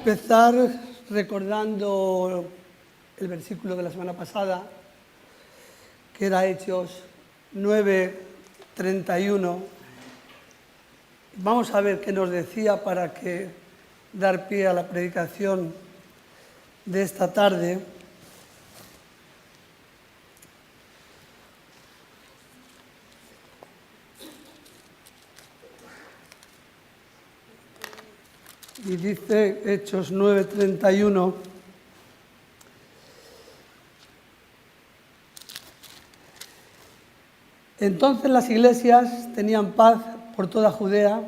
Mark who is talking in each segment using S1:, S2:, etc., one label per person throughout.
S1: empezar recordando el versículo de la semana pasada, que era Hechos 9:31. Vamos a ver qué nos decía para dar pie a la predicación de esta tarde. Y dice Hechos 9:31, entonces las iglesias tenían paz por toda Judea,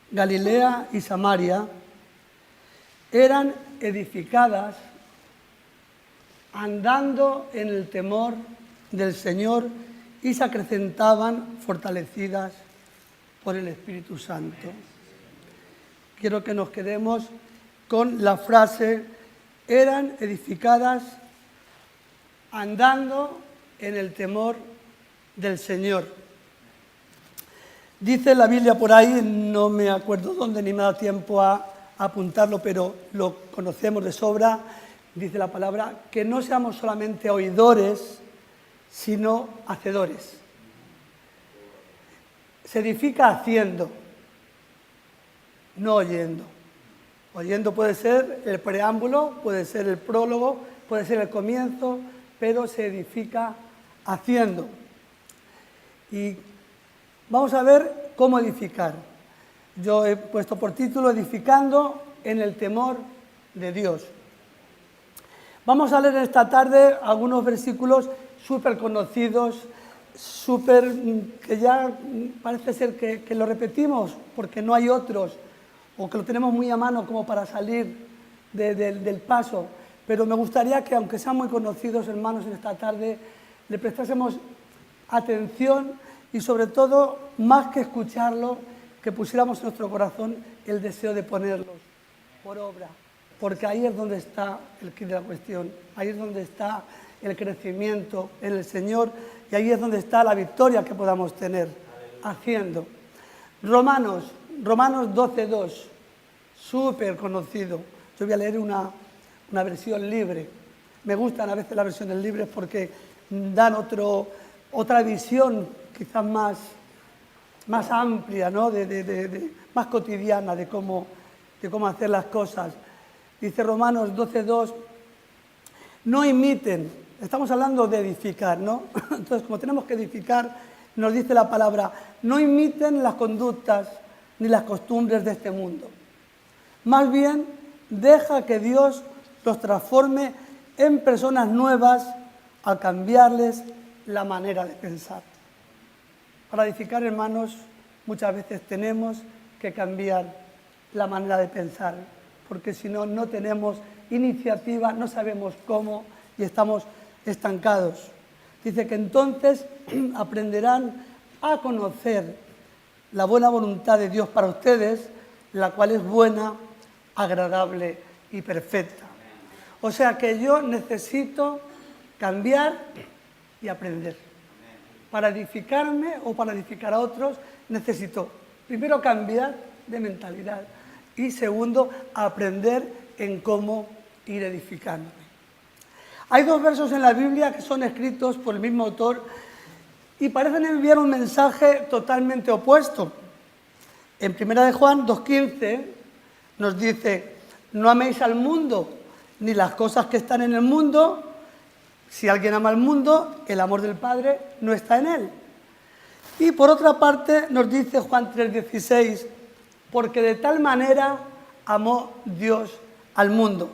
S1: Galilea y Samaria, eran edificadas andando en el temor del Señor y se acrecentaban fortalecidas por el Espíritu Santo. Quiero que nos quedemos con la frase, eran edificadas andando en el temor del Señor. Dice la Biblia por ahí, no me acuerdo dónde ni me da tiempo a apuntarlo, pero lo conocemos de sobra, dice la palabra, que no seamos solamente oidores, sino hacedores. Se edifica haciendo, no oyendo. Oyendo puede ser el preámbulo, puede ser el prólogo, puede ser el comienzo, pero se edifica haciendo. Y vamos a ver cómo edificar. Yo he puesto por título Edificando en el temor de Dios. Vamos a leer esta tarde algunos versículos súper conocidos, que ya parece ser que lo repetimos porque no hay otros, o que lo tenemos muy a mano como para salir del paso. Pero me gustaría que, aunque sean muy conocidos, hermanos, en esta tarde, le prestásemos atención y, sobre todo, más que escucharlo, que pusiéramos en nuestro corazón el deseo de ponerlos por obra. Porque ahí es donde está el quid de la cuestión, ahí es donde está el crecimiento en el Señor y ahí es donde está la victoria que podamos tener haciendo. Romanos 12:2, súper conocido. Yo voy a leer una versión libre. Me gustan a veces las versiones libres porque dan otra visión quizás más amplia, ¿no? Más cotidiana de cómo hacer las cosas. Dice Romanos 12:2, no imiten, estamos hablando de edificar, ¿no? Entonces, como tenemos que edificar, nos dice la palabra, no imiten las conductas ni las costumbres de este mundo. Más bien, deja que Dios los transforme en personas nuevas al cambiarles la manera de pensar. Para edificar, hermanos, muchas veces tenemos que cambiar la manera de pensar, porque si no, no tenemos iniciativa, no sabemos cómo y estamos estancados. Dice que entonces aprenderán a conocer la buena voluntad de Dios para ustedes, la cual es buena, agradable y perfecta. O sea que yo necesito cambiar y aprender. Para edificarme o para edificar a otros, necesito primero cambiar de mentalidad y segundo, aprender en cómo ir edificándome. Hay dos versos en la Biblia que son escritos por el mismo autor y parecen enviar un mensaje totalmente opuesto. En 1 de Juan 2:15 nos dice, no améis al mundo ni las cosas que están en el mundo. Si alguien ama al mundo, el amor del Padre no está en él. Y por otra parte nos dice Juan 3:16, porque de tal manera amó Dios al mundo.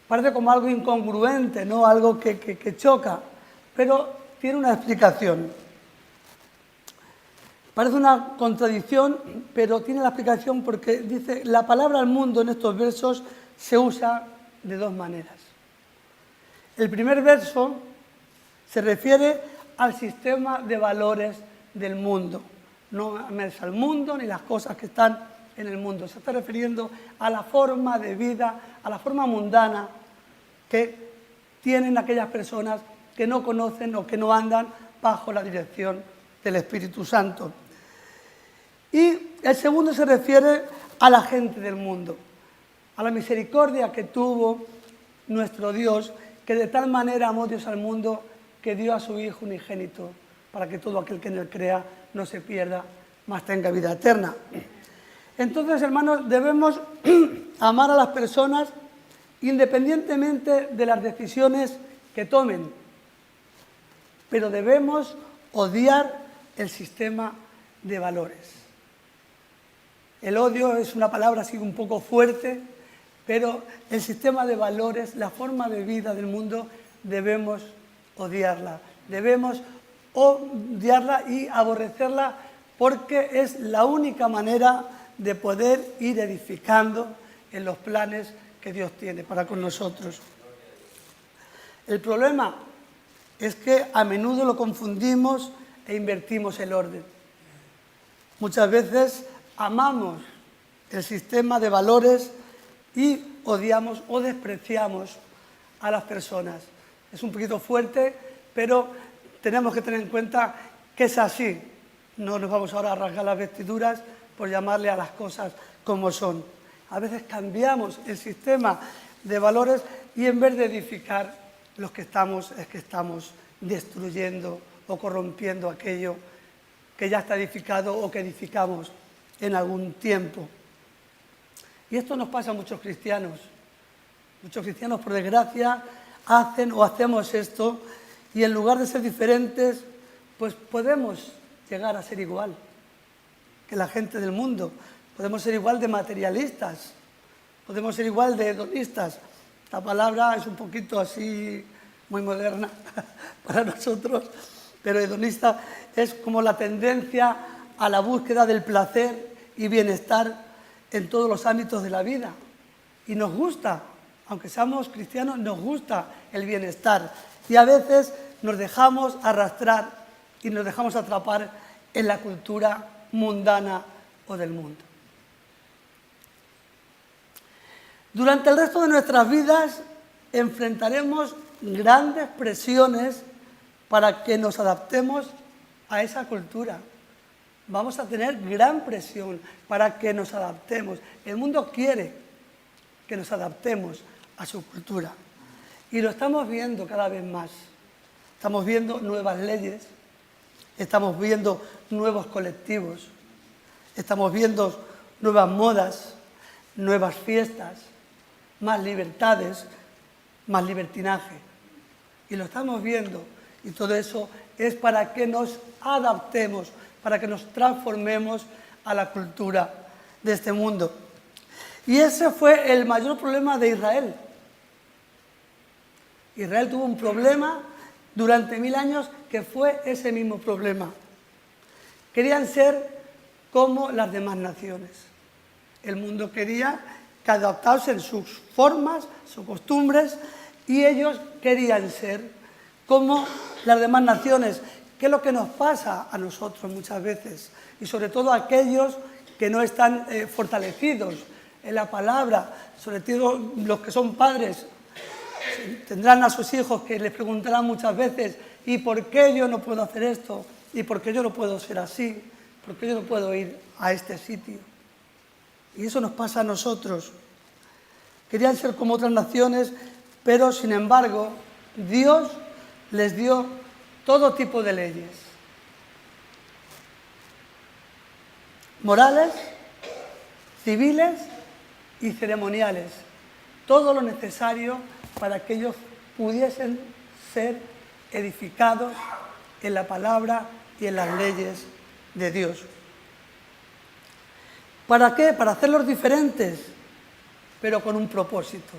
S1: Parece como algo incongruente, ¿no? Algo que choca, pero tiene una explicación. Parece una contradicción, pero tiene la explicación porque dice, la palabra al mundo en estos versos se usa de dos maneras. El primer verso se refiere al sistema de valores del mundo. No ames al mundo ni las cosas que están en el mundo. Se está refiriendo a la forma de vida, a la forma mundana que tienen aquellas personas que no conocen o que no andan bajo la dirección del Espíritu Santo. Y el segundo se refiere a la gente del mundo, a la misericordia que tuvo nuestro Dios, que de tal manera amó Dios al mundo que dio a su Hijo unigénito, para que todo aquel que en él crea no se pierda, mas tenga vida eterna. Entonces, hermanos, debemos amar a las personas independientemente de las decisiones que tomen, pero debemos odiar el sistema de valores. El odio es una palabra así un poco fuerte, pero el sistema de valores, la forma de vida del mundo, debemos odiarla. Debemos odiarla y aborrecerla porque es la única manera de poder ir edificando en los planes que Dios tiene para con nosotros. El problema es que a menudo lo confundimos e invertimos el orden. Muchas veces amamos el sistema de valores y odiamos o despreciamos a las personas. Es un poquito fuerte, pero tenemos que tener en cuenta que es así. No nos vamos ahora a rasgar las vestiduras por llamarle a las cosas como son. A veces cambiamos el sistema de valores y en vez de edificar, lo que estamos es que estamos destruyendo o corrompiendo aquello que ya está edificado o que edificamos en algún tiempo. Y esto nos pasa a muchos cristianos. Muchos cristianos, por desgracia, hacen o hacemos esto y en lugar de ser diferentes, pues podemos llegar a ser igual que la gente del mundo. Podemos ser igual de materialistas, podemos ser igual de hedonistas. Esta palabra es un poquito así, muy moderna para nosotros, pero hedonista es como la tendencia a la búsqueda del placer y bienestar en todos los ámbitos de la vida. Y nos gusta, aunque seamos cristianos, nos gusta el bienestar. Y a veces nos dejamos arrastrar y nos dejamos atrapar en la cultura mundana o del mundo. Durante el resto de nuestras vidas enfrentaremos grandes presiones para que nos adaptemos a esa cultura. Vamos a tener gran presión para que nos adaptemos. El mundo quiere que nos adaptemos a su cultura. Y lo estamos viendo cada vez más. Estamos viendo nuevas leyes, estamos viendo nuevos colectivos, estamos viendo nuevas modas, nuevas fiestas, más libertades, más libertinaje. Y lo estamos viendo. Y todo eso es para que nos adaptemos, para que nos transformemos a la cultura de este mundo. Y ese fue el mayor problema de Israel. Israel tuvo un problema durante 1000 años que fue ese mismo problema. Querían ser como las demás naciones. El mundo quería que adaptarse en sus formas, sus costumbres, y ellos querían ser como las demás naciones, que es lo que nos pasa a nosotros muchas veces, y sobre todo a aquellos que no están fortalecidos en la palabra, sobre todo los que son padres, tendrán a sus hijos que les preguntarán muchas veces, ¿y por qué yo no puedo hacer esto? ¿Y por qué yo no puedo ser así? ¿Por qué yo no puedo ir a este sitio? Y eso nos pasa a nosotros. Querían ser como otras naciones, pero sin embargo, Dios les dio todo tipo de leyes. Morales, civiles y ceremoniales. Todo lo necesario para que ellos pudiesen ser edificados en la palabra y en las leyes de Dios. ¿Para qué? Para hacerlos diferentes, pero con un propósito.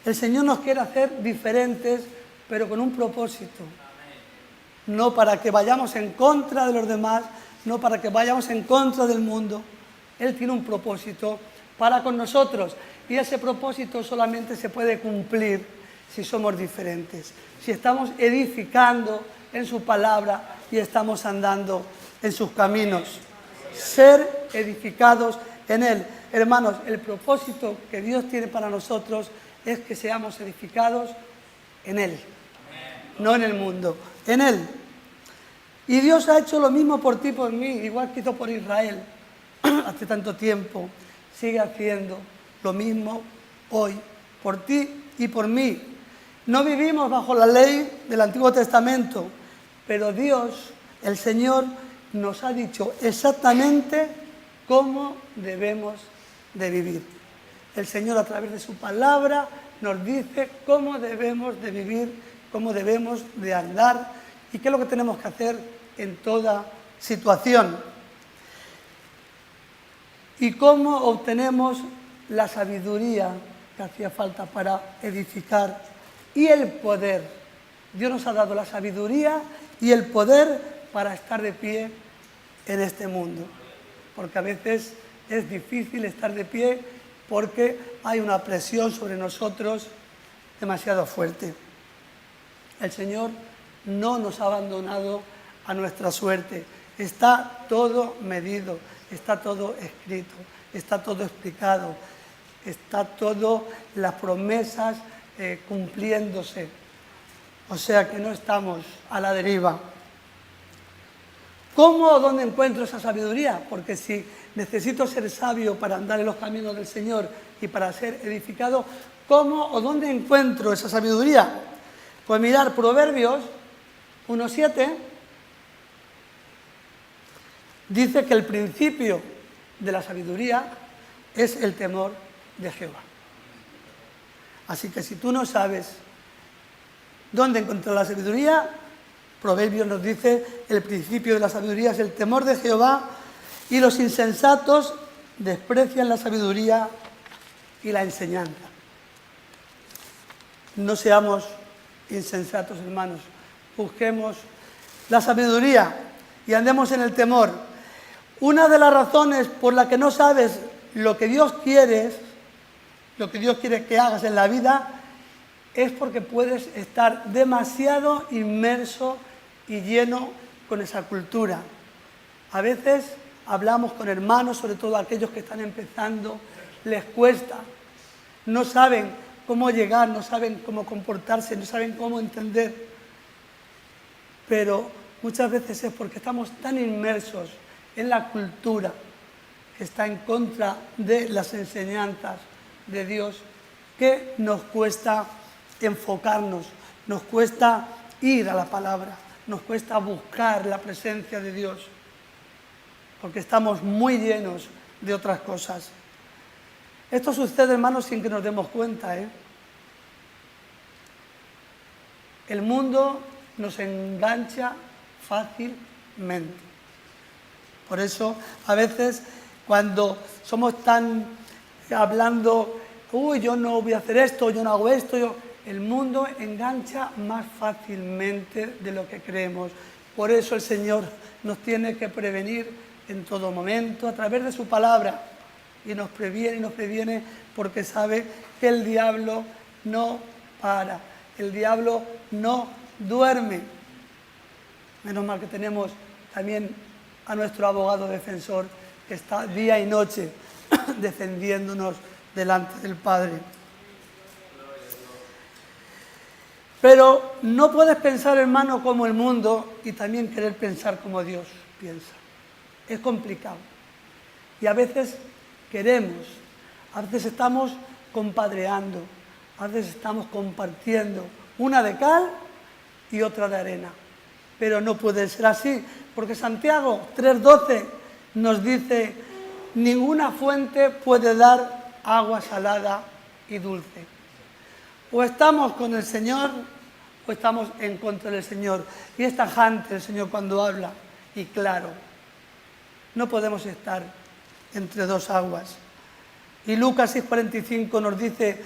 S1: El Señor nos quiere hacer diferentes, pero con un propósito. No para que vayamos en contra de los demás, no para que vayamos en contra del mundo. Él tiene un propósito para con nosotros y ese propósito solamente se puede cumplir si somos diferentes, si estamos edificando en su palabra y estamos andando en sus caminos. Ser edificados en Él. Hermanos, el propósito que Dios tiene para nosotros es que seamos edificados en Él, no en el mundo, en Él. Y Dios ha hecho lo mismo por ti y por mí, igual que hizo por Israel hace tanto tiempo. Sigue haciendo lo mismo hoy, por ti y por mí. No vivimos bajo la ley del Antiguo Testamento, pero Dios, el Señor, nos ha dicho exactamente cómo debemos de vivir. El Señor, a través de su palabra, nos dice cómo debemos de vivir, cómo debemos de andar y qué es lo que tenemos que hacer en toda situación. Y cómo obtenemos la sabiduría que hacía falta para edificar y el poder. Dios nos ha dado la sabiduría y el poder para estar de pie en este mundo. Porque a veces es difícil estar de pie porque hay una presión sobre nosotros demasiado fuerte. El Señor no nos ha abandonado a nuestra suerte. Está todo medido, está todo escrito, está todo explicado, está todo las promesas cumpliéndose. O sea que no estamos a la deriva. ¿Cómo o dónde encuentro esa sabiduría? Porque si necesito ser sabio para andar en los caminos del Señor y para ser edificado, ¿cómo o dónde encuentro esa sabiduría? Pues mirar Proverbios 1:7 dice que el principio de la sabiduría es el temor de Jehová. Así que si tú no sabes dónde encontrar la sabiduría, Proverbios nos dice el principio de la sabiduría es el temor de Jehová y los insensatos desprecian la sabiduría y la enseñanza. No seamos insensatos, hermanos. Busquemos la sabiduría y andemos en el temor. Una de las razones por la que no sabes lo que Dios quiere que hagas en la vida es porque puedes estar demasiado inmerso y lleno con esa cultura. A veces hablamos con hermanos, sobre todo aquellos que están empezando, les cuesta, no saben cómo llegar, no saben cómo comportarse, no saben cómo entender. Pero muchas veces es porque estamos tan inmersos en la cultura que está en contra de las enseñanzas de Dios que nos cuesta enfocarnos, nos cuesta ir a la palabra, nos cuesta buscar la presencia de Dios, porque estamos muy llenos de otras cosas. Esto sucede, hermanos, sin que nos demos cuenta, El mundo nos engancha fácilmente. Por eso, a veces, cuando somos tan hablando, yo no voy a hacer esto, yo no hago esto, el mundo engancha más fácilmente de lo que creemos. Por eso el Señor nos tiene que prevenir en todo momento a través de su palabra. Y nos previene porque sabe que el diablo no para, el diablo no duerme. Menos mal que tenemos también a nuestro abogado defensor que está día y noche defendiéndonos delante del Padre. Pero no puedes pensar, hermano, como el mundo y también querer pensar como Dios piensa. Es complicado. Y a veces queremos, a veces estamos compadreando, a veces estamos compartiendo una de cal y otra de arena. Pero no puede ser así, porque Santiago 3:12 nos dice: ninguna fuente puede dar agua salada y dulce. O estamos con el Señor o estamos en contra del Señor. Y es tajante el Señor cuando habla, y claro, no podemos estar entre dos aguas. Y Lucas 6:45 nos dice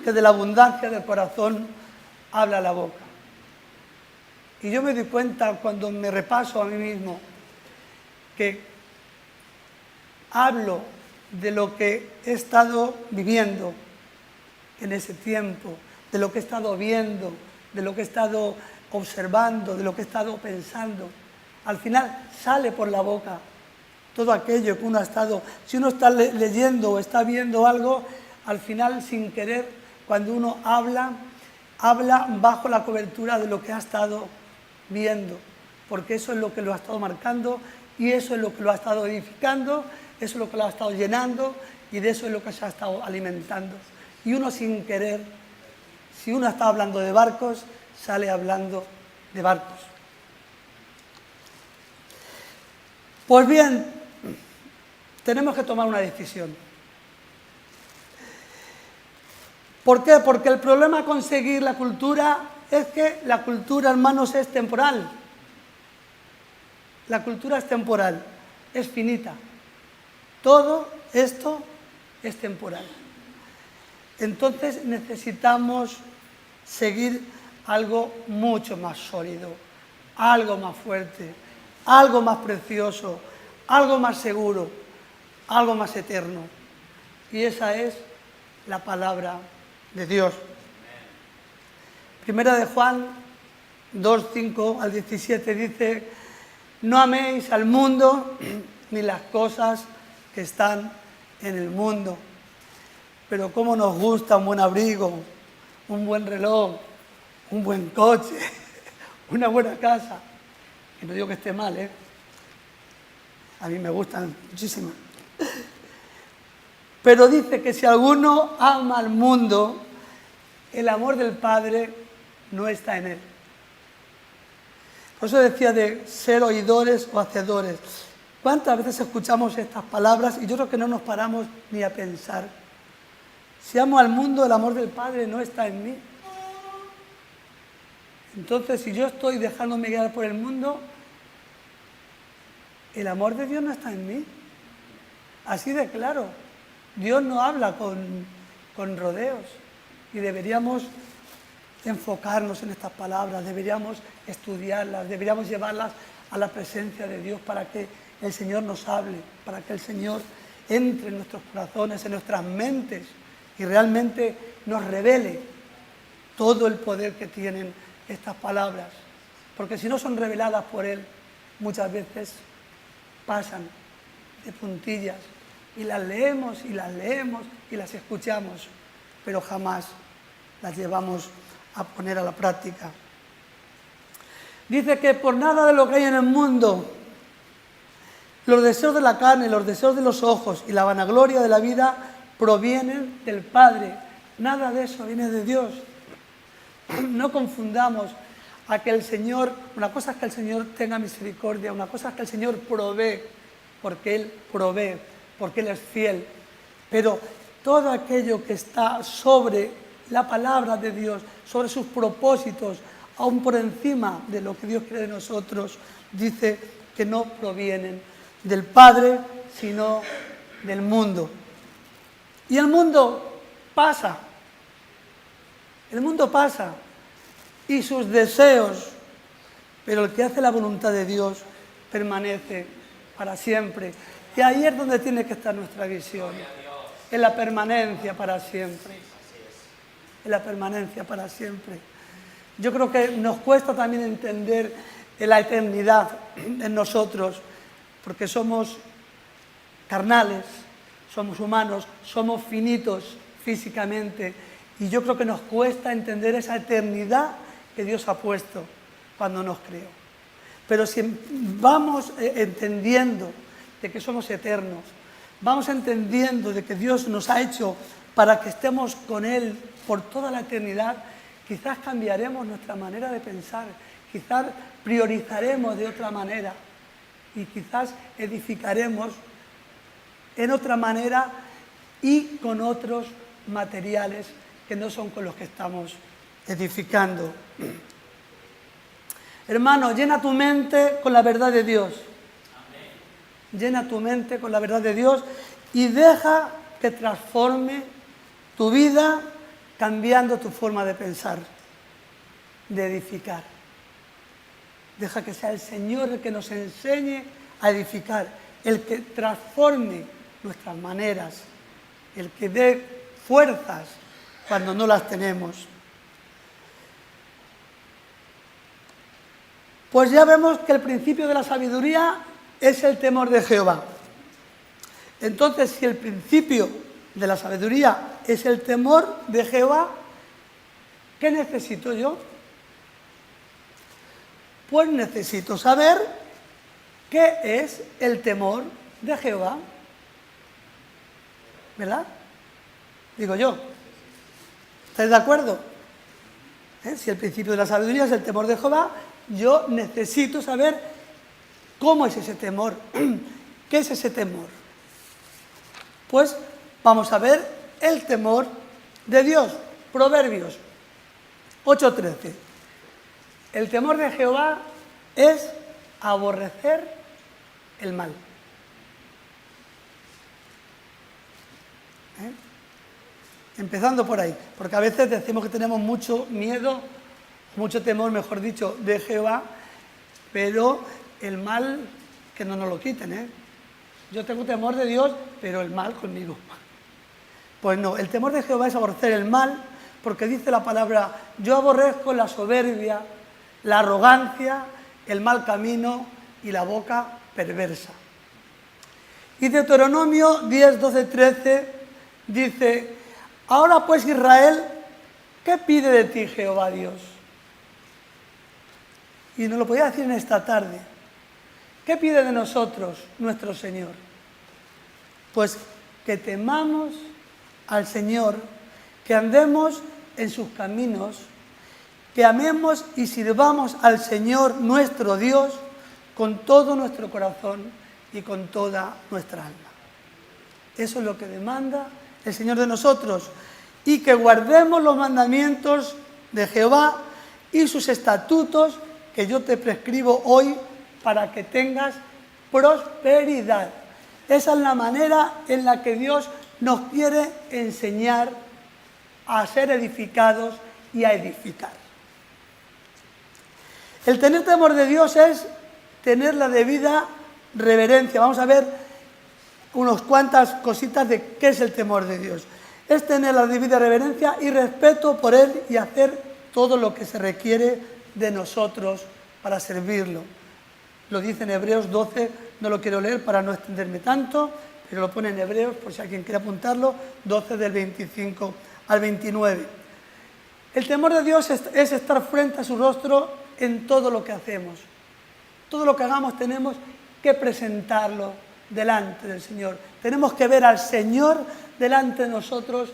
S1: que de la abundancia del corazón habla la boca. Y yo me doy cuenta cuando me repaso a mí mismo que hablo de lo que he estado viviendo en ese tiempo, de lo que he estado viendo, de lo que he estado observando, de lo que he estado pensando. Al final sale por la boca todo aquello que uno ha estado. Si uno está leyendo o está viendo algo, al final, sin querer, cuando uno habla bajo la cobertura de lo que ha estado viendo, porque eso es lo que lo ha estado marcando y eso es lo que lo ha estado edificando, eso es lo que lo ha estado llenando y de eso es lo que se ha estado alimentando. Y uno sin querer, si uno está hablando de barcos, sale hablando de barcos. Pues bien, tenemos que tomar una decisión. ¿Por qué? Porque el problema con seguir la cultura es que la cultura, hermanos, es temporal. La cultura es temporal, es finita. Todo esto es temporal. Entonces necesitamos seguir algo mucho más sólido, algo más fuerte, algo más precioso, algo más seguro, algo más eterno. Y esa es la palabra de Dios. Primera de Juan 2, 5 al 17 dice: no améis al mundo ni las cosas que están en el mundo. Pero cómo nos gusta un buen abrigo, un buen reloj, un buen coche, una buena casa. Y no digo que esté mal, ¿eh? A mí me gustan muchísimo. Pero dice que si alguno ama al mundo, el amor del Padre no está en él. Por eso decía de ser oidores o hacedores. ¿Cuántas veces escuchamos estas palabras y yo creo que no nos paramos ni a pensar? Si amo al mundo, el amor del Padre no está en mí. Entonces, si yo estoy dejándome guiar por el mundo, el amor de Dios no está en mí. Así de claro. Dios no habla con rodeos y deberíamos enfocarnos en estas palabras, deberíamos estudiarlas, deberíamos llevarlas a la presencia de Dios para que el Señor nos hable, para que el Señor entre en nuestros corazones, en nuestras mentes y realmente nos revele todo el poder que tienen estas palabras. Porque si no son reveladas por Él, muchas veces pasan de puntillas y las leemos y las leemos y las escuchamos, pero jamás las llevamos a poner a la práctica. Dice que por nada de lo que hay en el mundo, los deseos de la carne, los deseos de los ojos y la vanagloria de la vida provienen del Padre. Nada de eso viene de Dios. No confundamos a que el Señor, una cosa es que el Señor tenga misericordia, una cosa es que el Señor provee, porque Él provee, porque Él es fiel. Pero todo aquello que está sobre la palabra de Dios, sobre sus propósitos, aún por encima de lo que Dios quiere de nosotros, dice que no provienen del Padre, sino del mundo. Y el mundo pasa. El mundo pasa. Y sus deseos. Pero el que hace la voluntad de Dios permanece para siempre. Y ahí es donde tiene que estar nuestra visión. En la permanencia para siempre. En la permanencia para siempre. Yo creo que nos cuesta también entender la eternidad en nosotros, porque somos carnales, somos humanos, somos finitos físicamente, y yo creo que nos cuesta entender esa eternidad que Dios ha puesto cuando nos creó. Pero si vamos entendiendo de que somos eternos, vamos entendiendo de que Dios nos ha hecho para que estemos con Él por toda la eternidad, quizás cambiaremos nuestra manera de pensar, quizás priorizaremos de otra manera y quizás edificaremos en otra manera y con otros materiales que no son con los que estamos edificando. Hermano, llena tu mente con la verdad de Dios. Amén. Llena tu mente con la verdad de Dios y deja que transforme tu vida cambiando tu forma de pensar, de edificar. Deja que sea el Señor el que nos enseñe a edificar, el que transforme nuestras maneras, el que dé fuerzas cuando no las tenemos. Pues ya vemos que el principio de la sabiduría es el temor de Jehová. Entonces, si el principio de la sabiduría es el temor de Jehová, ¿qué necesito yo? Pues necesito saber qué es el temor de Jehová. ¿Verdad? Digo yo. ¿Estáis de acuerdo? Si el principio de la sabiduría es el temor de Jehová, yo necesito saber cómo es ese temor. ¿Qué es ese temor? Pues vamos a ver el temor de Dios. Proverbios 8:13. El temor de Jehová es aborrecer el mal. Empezando por ahí, porque a veces decimos que tenemos mucho miedo, mucho temor, mejor dicho, de Jehová, pero el mal que no nos lo quiten, Yo tengo temor de Dios, pero el mal conmigo. Pues no, el temor de Jehová es aborrecer el mal, porque dice la palabra, yo aborrezco la soberbia, la arrogancia, el mal camino y la boca perversa. Y Deuteronomio 10, 12, 13 dice, ahora pues Israel, ¿qué pide de ti Jehová Dios? Y nos lo podía decir en esta tarde. ¿Qué pide de nosotros nuestro Señor? Pues que temamos al Señor, que andemos en sus caminos, que amemos y sirvamos al Señor nuestro Dios con todo nuestro corazón y con toda nuestra alma. Eso es lo que demanda el Señor de nosotros, y que guardemos los mandamientos de Jehová y sus estatutos que yo te prescribo hoy para que tengas prosperidad. Esa es la manera en la que Dios nos quiere enseñar a ser edificados y a edificar. El tener temor de Dios es tener la debida reverencia. Vamos a ver unas cuantas cositas de qué es el temor de Dios. Es tener la debida reverencia y respeto por Él y hacer todo lo que se requiere de nosotros para servirlo. Lo dice en Hebreos 12, no lo quiero leer para no extenderme tanto, pero lo pone en Hebreos, por si alguien quiere apuntarlo, 12 del 25 al 29. El temor de Dios es estar frente a su rostro en todo lo que hacemos. Todo lo que hagamos tenemos que presentarlo delante del Señor. Tenemos que ver al Señor delante de nosotros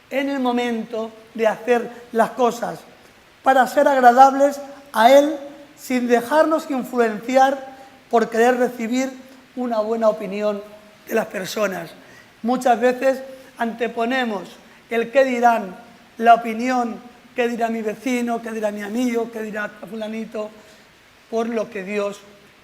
S1: en el momento de hacer las cosas, para ser agradables a Él sin dejarnos influenciar por querer recibir una buena opinión de las personas. Muchas veces anteponemos el qué dirán, la opinión, qué dirá mi vecino, qué dirá mi amigo, qué dirá fulanito, por lo que Dios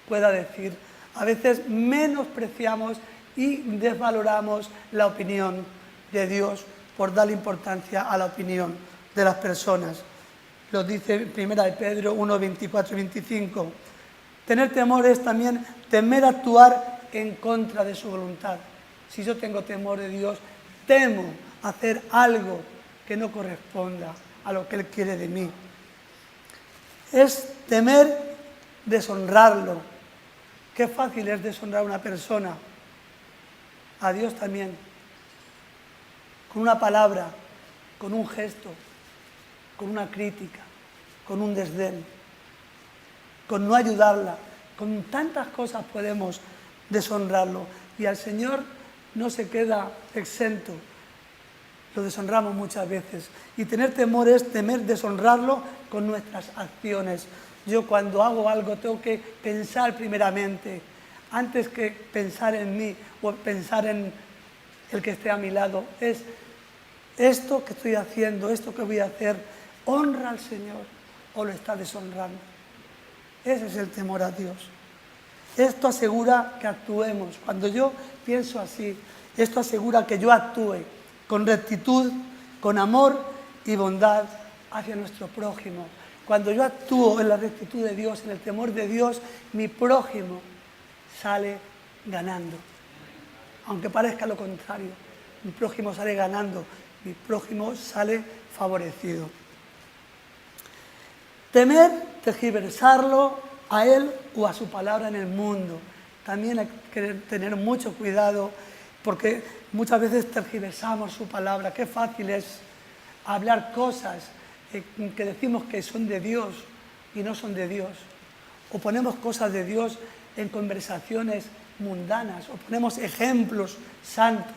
S1: pueda decir. A veces menospreciamos y desvaloramos la opinión de Dios por darle importancia a la opinión de las personas. Lo dice 1 Pedro 1, 24 y 25. Tener temor es también temer actuar en contra de su voluntad. Si yo tengo temor de Dios, temo hacer algo que no corresponda a lo que Él quiere de mí. Es temer deshonrarlo. Qué fácil es deshonrar a una persona. A Dios también. Con una palabra, con un gesto, con una crítica, con un desdén, con no ayudarla. Con tantas cosas podemos deshonrarlo. Y al Señor no se queda exento. Lo deshonramos muchas veces. Y tener temor es temer deshonrarlo con nuestras acciones. Yo cuando hago algo tengo que pensar primeramente, antes que pensar en mí o pensar en el que esté a mi lado. Es esto que estoy haciendo, esto que voy a hacer, ¿honra al Señor o lo está deshonrando? Ese es el temor a Dios. Esto asegura que actuemos. Cuando yo pienso así, esto asegura que yo actúe con rectitud, con amor y bondad hacia nuestro prójimo. Cuando yo actúo en la rectitud de Dios, en el temor de Dios, mi prójimo sale ganando. Aunque parezca lo contrario, mi prójimo sale ganando, mi prójimo sale favorecido. Temer, tergiversarlo a Él o a su palabra en el mundo. También hay que tener mucho cuidado porque muchas veces tergiversamos su palabra. Qué fácil es hablar cosas que decimos que son de Dios y no son de Dios. O ponemos cosas de Dios en conversaciones mundanas, o ponemos ejemplos santos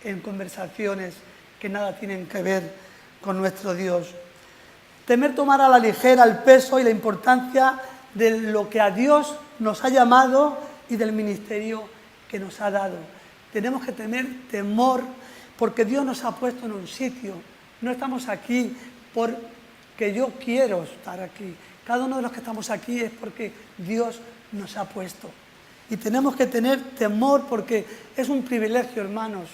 S1: en conversaciones que nada tienen que ver con nuestro Dios. Temer tomar a la ligera el peso y la importancia de lo que a Dios nos ha llamado y del ministerio que nos ha dado. Tenemos que tener temor porque Dios nos ha puesto en un sitio. No estamos aquí porque yo quiero estar aquí. Cada uno de los que estamos aquí es porque Dios nos ha puesto. Y tenemos que tener temor porque es un privilegio, hermanos,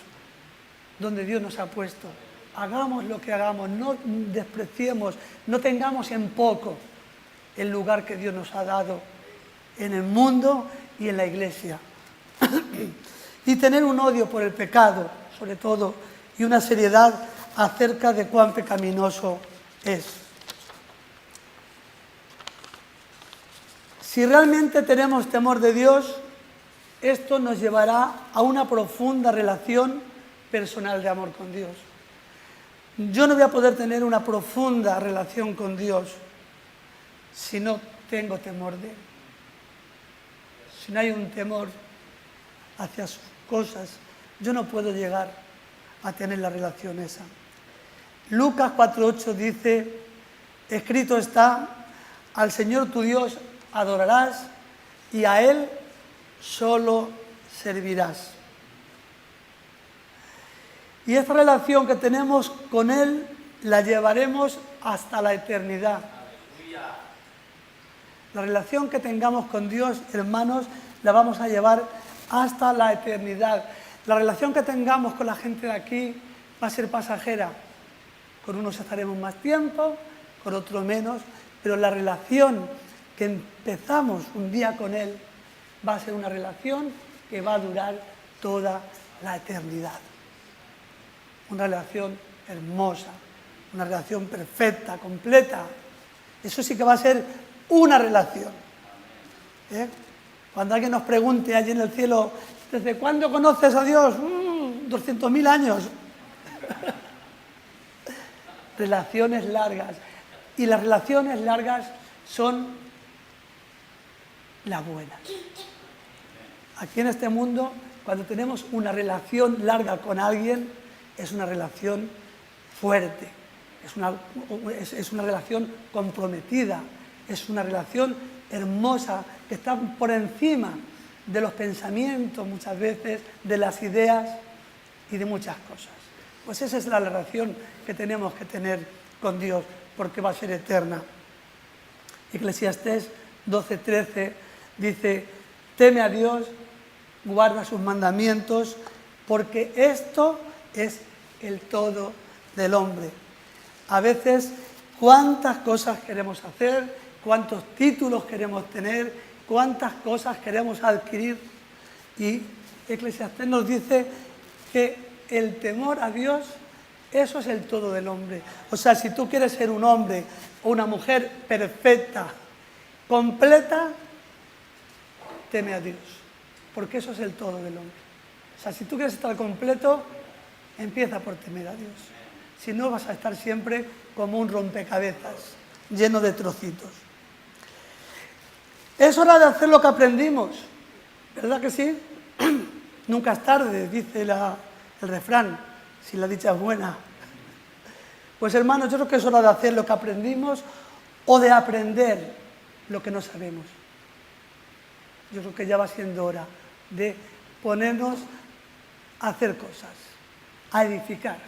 S1: donde Dios nos ha puesto. Hagamos lo que hagamos, no despreciemos, no tengamos en poco el lugar que Dios nos ha dado en el mundo y en la iglesia. Y tener un odio por el pecado, sobre todo, y una seriedad acerca de cuán pecaminoso es. Si realmente tenemos temor de Dios, esto nos llevará a una profunda relación personal de amor con Dios. Yo no voy a poder tener una profunda relación con Dios si no tengo temor de Él. Si no hay un temor hacia sus cosas, yo no puedo llegar a tener la relación esa. Lucas 4:8 dice, escrito está, al Señor tu Dios adorarás y a Él solo servirás. Y esta relación que tenemos con Él la llevaremos hasta la eternidad. La relación que tengamos con Dios, hermanos, la vamos a llevar hasta la eternidad. La relación que tengamos con la gente de aquí va a ser pasajera. Con unos estaremos más tiempo, con otros menos, pero la relación que empezamos un día con Él va a ser una relación que va a durar toda la eternidad. Una relación hermosa, una relación perfecta, completa. Eso sí que va a ser una relación. Cuando alguien nos pregunte allí en el cielo, ¿desde cuándo conoces a Dios? 200.000 años. Relaciones largas. Y las relaciones largas son las buenas. Aquí en este mundo, cuando tenemos una relación larga con alguien, es una relación fuerte, es una relación comprometida, es una relación hermosa que está por encima de los pensamientos muchas veces, de las ideas y de muchas cosas. Pues esa es la relación que tenemos que tener con Dios, porque va a ser eterna. Eclesiastés 12:13 dice, teme a Dios, guarda sus mandamientos, porque esto es el todo del hombre. A veces, cuántas cosas queremos hacer, cuántos títulos queremos tener, cuántas cosas queremos adquirir. Y Eclesiastés nos dice que el temor a Dios, eso es el todo del hombre. O sea, si tú quieres ser un hombre o una mujer perfecta, completa, teme a Dios, porque eso es el todo del hombre. O sea, si tú quieres estar completo, empieza por temer a Dios. Si no, vas a estar siempre como un rompecabezas, lleno de trocitos. Es hora de hacer lo que aprendimos, ¿verdad que sí? Nunca es tarde, dice el refrán, si la dicha es buena. Pues hermanos, yo creo que es hora de hacer lo que aprendimos o de aprender lo que no sabemos. Yo creo que ya va siendo hora de ponernos a hacer cosas, a edificar.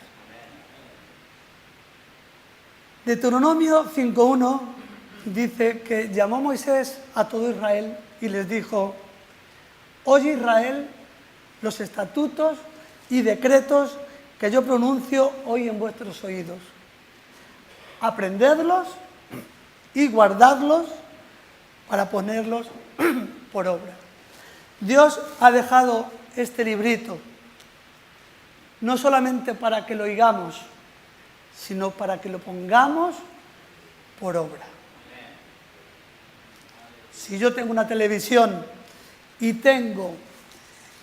S1: Deuteronomio 5:1 dice que llamó Moisés a todo Israel y les dijo, oye Israel, los estatutos y decretos que yo pronuncio hoy en vuestros oídos. Aprendedlos y guardadlos para ponerlos por obra. Dios ha dejado este librito no solamente para que lo oigamos, sino para que lo pongamos por obra. Si yo tengo una televisión y tengo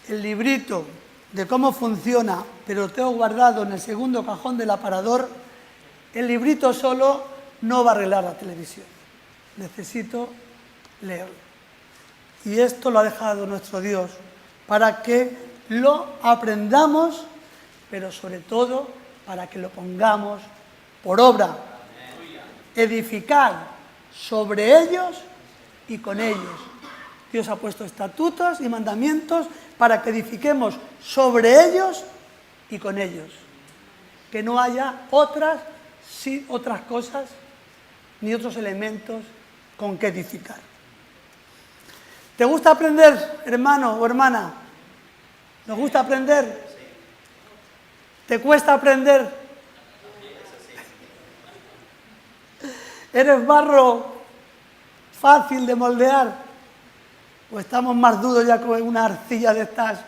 S1: el librito de cómo funciona, pero lo tengo guardado en el segundo cajón del aparador, el librito solo no va a arreglar la televisión. Necesito leerlo. Y esto lo ha dejado nuestro Dios para que lo aprendamos, pero sobre todo para que lo pongamos por obra. Edificar sobre ellos y con ellos. Dios ha puesto estatutos y mandamientos para que edifiquemos sobre ellos y con ellos. Que no haya otras cosas ni otros elementos con que edificar. ¿Te gusta aprender, hermano o hermana? ¿Nos gusta aprender? ¿Te cuesta aprender? ¿Eres barro fácil de moldear? ¿O estamos más duros ya con una arcilla de estas?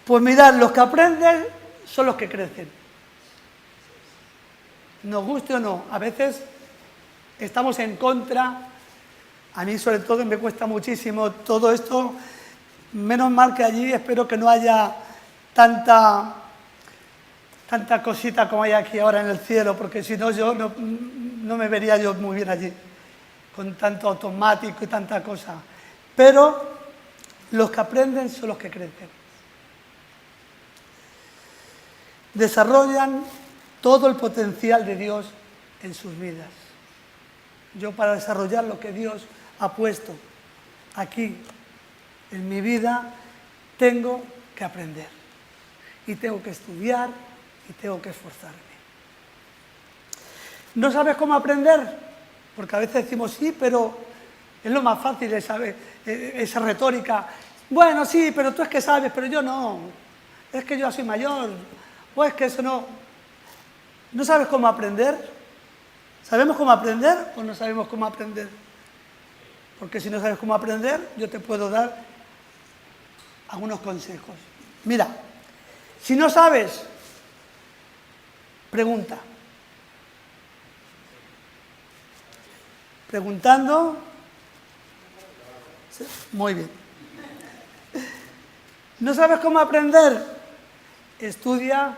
S1: Pues mirad, los que aprenden son los que crecen. Nos guste o no, a veces estamos en contra. A mí sobre todo me cuesta muchísimo todo esto. Menos mal que allí espero que no haya tanta cosita como hay aquí ahora en el cielo, porque si no yo no me vería yo muy bien allí, con tanto automático y tanta cosa. Pero los que aprenden son los que crecen. Desarrollan todo el potencial de Dios en sus vidas. Yo, para desarrollar lo que Dios ha puesto aquí en mi vida, tengo que aprender. Y tengo que estudiar y tengo que esforzarme. ¿No sabes cómo aprender? Porque a veces decimos sí, pero es lo más fácil, esa retórica. Bueno, sí, pero tú es que sabes, pero yo no. Es que yo soy mayor. O es que eso no. ¿No sabes cómo aprender? ¿Sabemos cómo aprender o no sabemos cómo aprender? Porque si no sabes cómo aprender, yo te puedo dar algunos consejos. Mira, si no sabes, pregunta. Preguntando. ¿Sí? Muy bien. ¿No sabes cómo aprender? Estudia.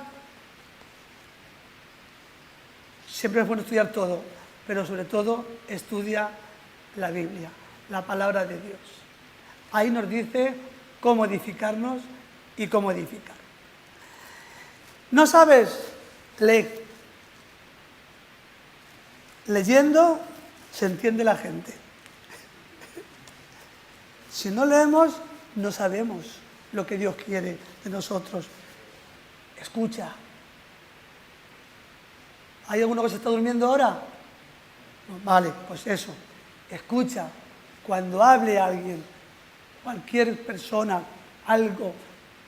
S1: Siempre es bueno estudiar todo, pero sobre todo estudia la Biblia, la palabra de Dios. Ahí nos dice cómo edificarnos y cómo edificar. ¿No sabes? Lee. Leyendo se entiende la gente. Si no leemos, no sabemos lo que Dios quiere de nosotros. Escucha. ¿Hay alguno que se está durmiendo ahora? Vale, pues eso. Escucha. Cuando hable alguien, cualquier persona, algo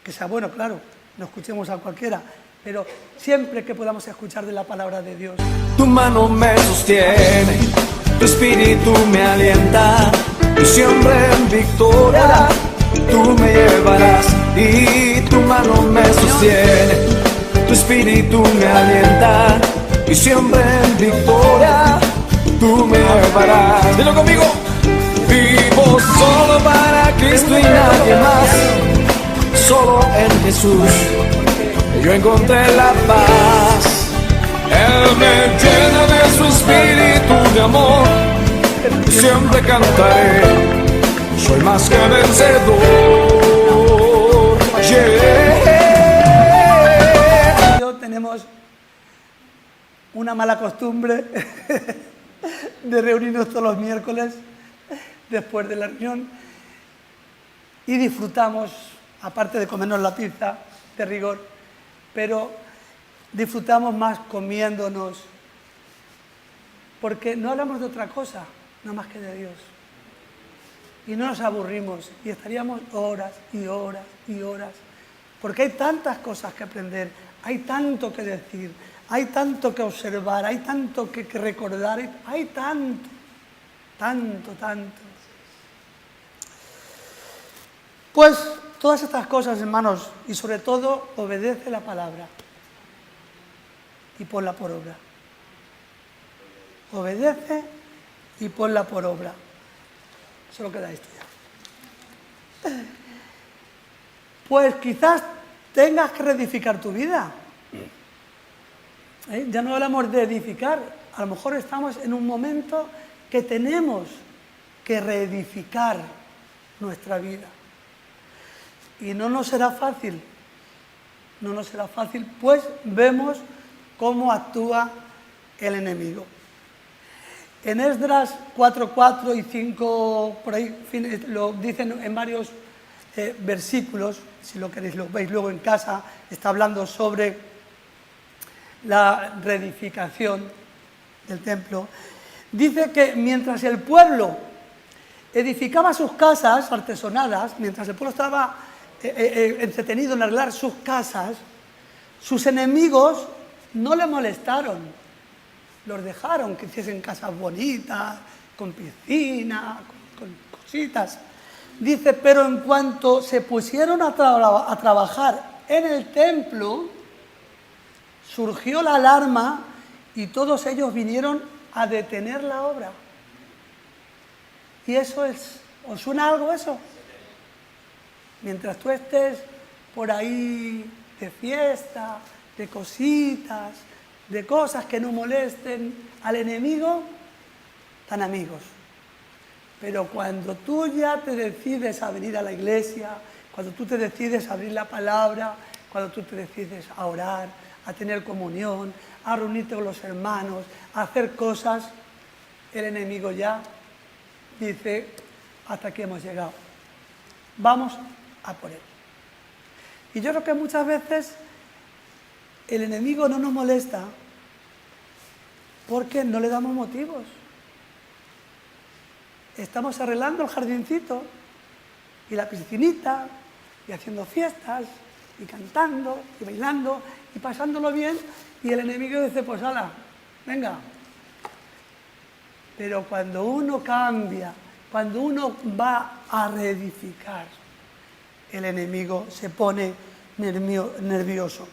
S1: que sea bueno, claro, no escuchemos a cualquiera, pero siempre que podamos escuchar de la palabra de Dios.
S2: Tu mano me sostiene, tu espíritu me alienta, y siempre en victoria tú me llevarás. Y tu mano me sostiene, tu espíritu me alienta, y siempre en victoria tú me llevarás. Dilo conmigo. Vivo solo para Cristo y nadie más, solo en Jesús yo encontré la paz. Él me llena de su espíritu de amor, siempre cantaré, soy más que vencedor.
S1: Yeah. Tenemos una mala costumbre de reunirnos todos los miércoles después de la reunión y disfrutamos, aparte de comernos la pizza de rigor, pero disfrutamos más comiéndonos, porque no hablamos de otra cosa, no más que de Dios. Y no nos aburrimos y estaríamos horas y horas y horas, porque hay tantas cosas que aprender, hay tanto que decir, hay tanto que observar, hay tanto que recordar, hay tanto. Pues todas estas cosas, hermanos, y sobre todo obedece la palabra y ponla por obra. Obedece y ponla por obra. Solo queda esto ya. Pues quizás tengas que reedificar tu vida. Ya no hablamos de edificar, a lo mejor estamos en un momento que tenemos que reedificar nuestra vida. Y no nos será fácil, no nos será fácil, pues vemos cómo actúa el enemigo. En Esdras 4:4 y 5, por ahí lo dicen en varios versículos, si lo queréis lo veis luego en casa, está hablando sobre la reedificación del templo. Dice que mientras el pueblo edificaba sus casas artesonadas, mientras el pueblo estaba entretenido en arreglar sus casas, sus enemigos no le molestaron, los dejaron que hiciesen casas bonitas, con piscina, con cositas. Dice, pero en cuanto se pusieron a trabajar en el templo, surgió la alarma y todos ellos vinieron a detener la obra. ¿Y eso es? ¿Os suena algo eso? Mientras tú estés por ahí de fiesta, de cositas, de cosas que no molesten al enemigo, tan amigos. Pero cuando tú ya te decides a venir a la iglesia, cuando tú te decides a abrir la palabra, cuando tú te decides a orar, a tener comunión, a reunirte con los hermanos, a hacer cosas, el enemigo ya dice, hasta aquí hemos llegado. Vamos a por él. Y yo creo que muchas veces el enemigo no nos molesta porque no le damos motivos. Estamos arreglando el jardincito y la piscinita y haciendo fiestas y cantando y bailando y pasándolo bien y el enemigo dice, pues hala, venga. Pero cuando uno cambia, cuando uno va a reedificar, el enemigo se pone nervioso.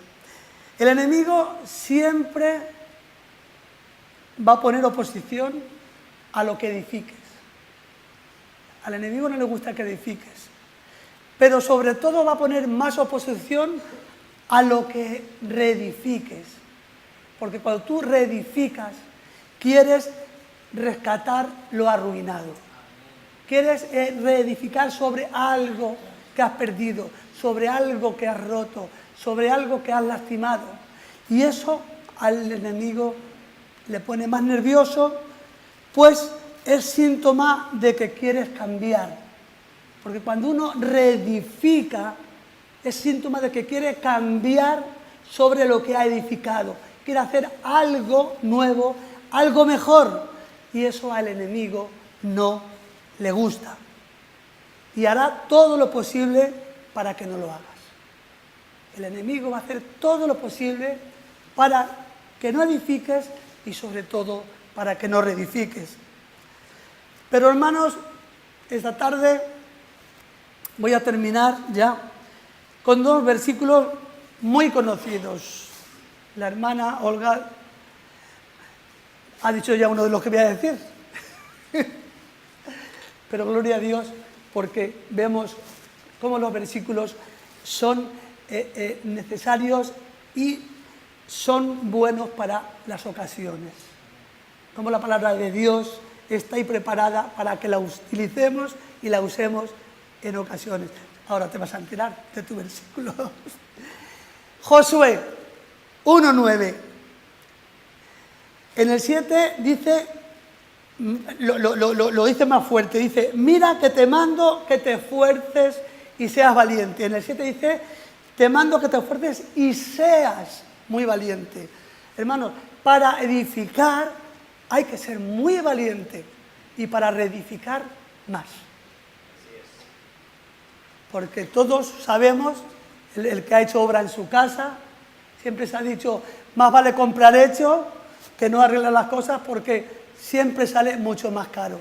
S1: El enemigo siempre va a poner oposición a lo que edifiques. Al enemigo no le gusta que edifiques, pero sobre todo va a poner más oposición a lo que reedifiques. Porque cuando tú reedificas, quieres rescatar lo arruinado. Quieres reedificar sobre algo que has perdido, sobre algo que has roto, sobre algo que has lastimado. Y eso al enemigo le pone más nervioso, pues es síntoma de que quieres cambiar. Porque cuando uno reedifica, es síntoma de que quiere cambiar sobre lo que ha edificado. Quiere hacer algo nuevo, algo mejor. Y eso al enemigo no le gusta. Y hará todo lo posible para que no lo hagas. El enemigo va a hacer todo lo posible para que no edifiques y sobre todo para que no reedifiques. Pero hermanos, esta tarde voy a terminar ya con dos versículos muy conocidos. La hermana Olga ha dicho ya uno de los que voy a decir. Pero gloria a Dios porque vemos cómo los versículos son necesarios y son buenos para las ocasiones. Como la palabra de Dios está ahí preparada para que la utilicemos y la usemos en ocasiones. Ahora te vas a enterar de tu versículo. Josué 1:9. En el 7 dice, lo dice más fuerte, dice, mira que te mando que te esfuerces y seas valiente. En el 7 dice, te mando que te esfuerces y seas muy valiente. Hermanos, para edificar hay que ser muy valiente y para reedificar más. Porque todos sabemos, el que ha hecho obra en su casa, siempre se ha dicho, más vale comprar hecho que no arreglar las cosas porque siempre sale mucho más caro,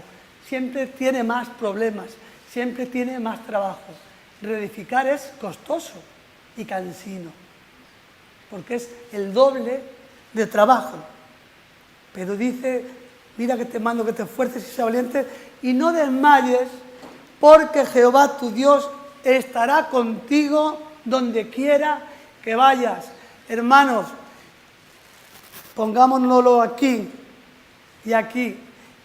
S1: siempre tiene más problemas, siempre tiene más trabajo. Reedificar es costoso y cansino, porque es el doble de trabajo. Pero dice, mira que te mando que te esfuerces y seas valiente y no desmayes, porque Jehová tu Dios estará contigo donde quiera que vayas. Hermanos, pongámonoslo aquí y aquí.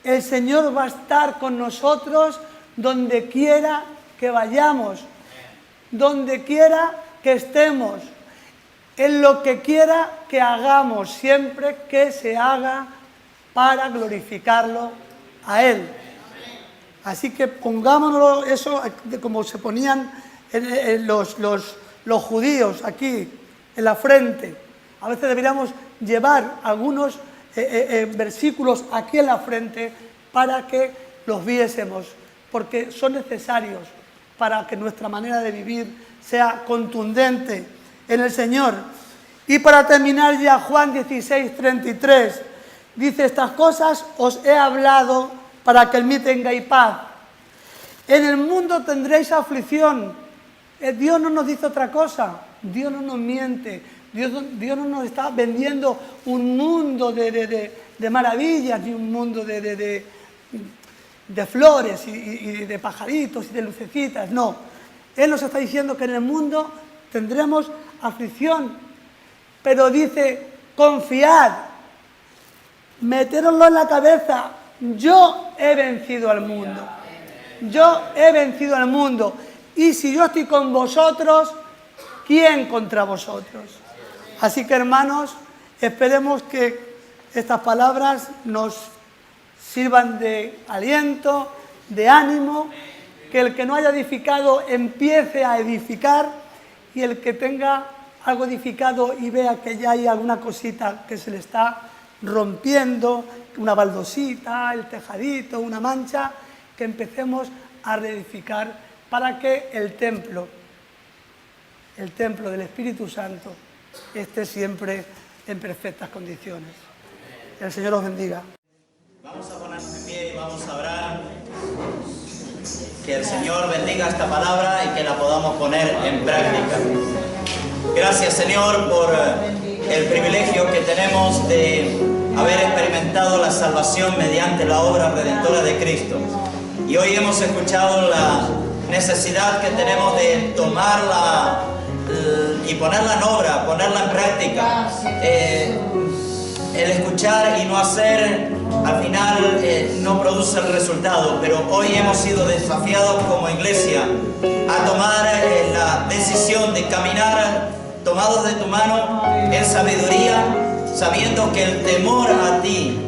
S1: El Señor va a estar con nosotros donde quiera que vayamos, donde quiera que estemos. en lo que quiera que hagamos, siempre que se haga para glorificarlo a Él. Así que pongámonos eso como se ponían los judíos aquí, en la frente. A veces deberíamos llevar algunos versículos aquí en la frente para que los viésemos, porque son necesarios para que nuestra manera de vivir sea contundente en el Señor. Y para terminar ya, Juan 16:33, dice: estas cosas os he hablado para que en mí tengáis paz. En el mundo tendréis aflicción. Dios no nos dice otra cosa, Dios no nos miente, Dios no nos está vendiendo un mundo de maravillas, ni un mundo de flores y de pajaritos y de lucecitas, no. Él nos está diciendo que en el mundo tendremos aflicción, pero dice: confiad, metéroslo en la cabeza, yo he vencido al mundo, yo he vencido al mundo, y si yo estoy con vosotros, ¿quién contra vosotros? Así que, hermanos, esperemos que estas palabras nos sirvan de aliento, de ánimo, que el que no haya edificado empiece a edificar, y el que tenga algo edificado y vea que ya hay alguna cosita que se le está rompiendo, una baldosita, el tejadito, una mancha, que empecemos a reedificar para que el templo del Espíritu Santo esté siempre en perfectas condiciones. El Señor os bendiga.
S3: Vamos a ponernos de pie y vamos a orar. Que el Señor bendiga esta palabra y que la podamos poner en práctica. Gracias, Señor, por el privilegio que tenemos de haber experimentado la salvación mediante la obra redentora de Cristo. Y hoy hemos escuchado la necesidad que tenemos de tomarla y ponerla en obra, ponerla en práctica. El escuchar y no hacer, al final no produce el resultado, pero hoy hemos sido desafiados como iglesia a tomar la decisión de caminar tomados de tu mano en sabiduría, sabiendo que el temor a ti,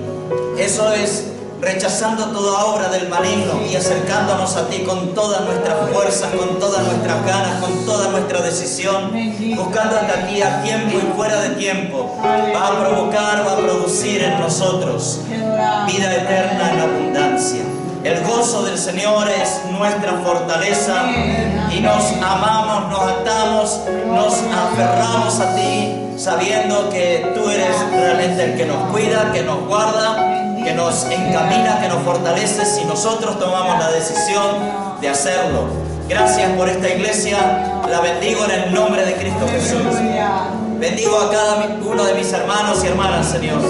S3: eso es rechazando toda obra del maligno y acercándonos a ti con todas nuestras fuerzas, con todas nuestras ganas, con toda nuestra decisión, buscándote a ti a tiempo y fuera de tiempo, va a provocar, va a producir en nosotros vida eterna en abundancia. El gozo del Señor es nuestra fortaleza y nos amamos, nos atamos, nos aferramos a ti, sabiendo que tú eres realmente el que nos cuida, que nos guarda, que nos encamina, que nos fortalece si nosotros tomamos la decisión de hacerlo. Gracias por esta iglesia, la bendigo en el nombre de Cristo Jesús. Bendigo a cada uno de mis hermanos y hermanas, Señor,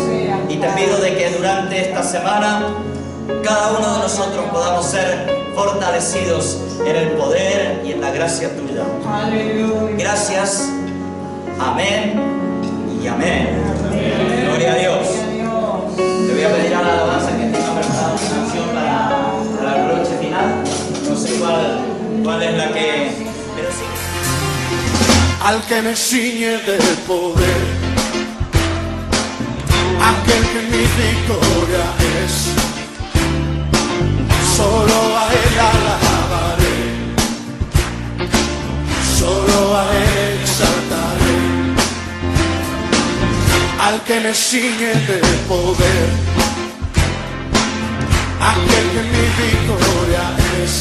S3: y te pido de que durante esta semana cada uno de nosotros podamos ser fortalecidos en el poder y en la gracia tuya. Gracias, amén y amén. Gloria a Dios. Te voy a pedir a la alabanza que tenga preparada una canción para el broche final. No sé cuál es la que... pero sí.
S2: Al que me ciñe del poder, aquel que mi victoria es, solo a él alabaré, solo a él exaltaré. Al que me ciñe del poder, aquel que mi victoria es,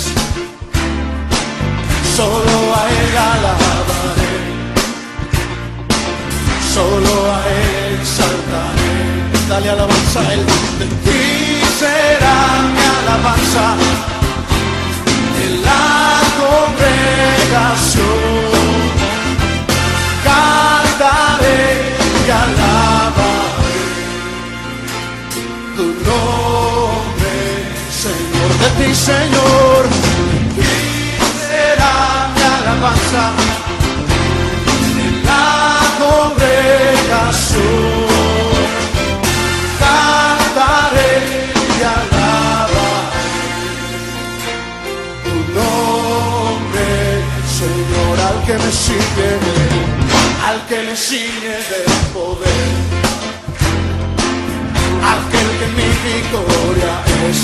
S2: solo a él alabaré, solo a él exaltaré. Dale alabanza a él. De ti será mi alabanza en la congregación. Cantaré y alabaré tu nombre, Señor. De ti, Señor, de ti será mi alabanza en la congregación. Cantaré y alabaré tu nombre, Señor. Al que me sigue, al que me ciñe de poder, aquel que mi victoria es.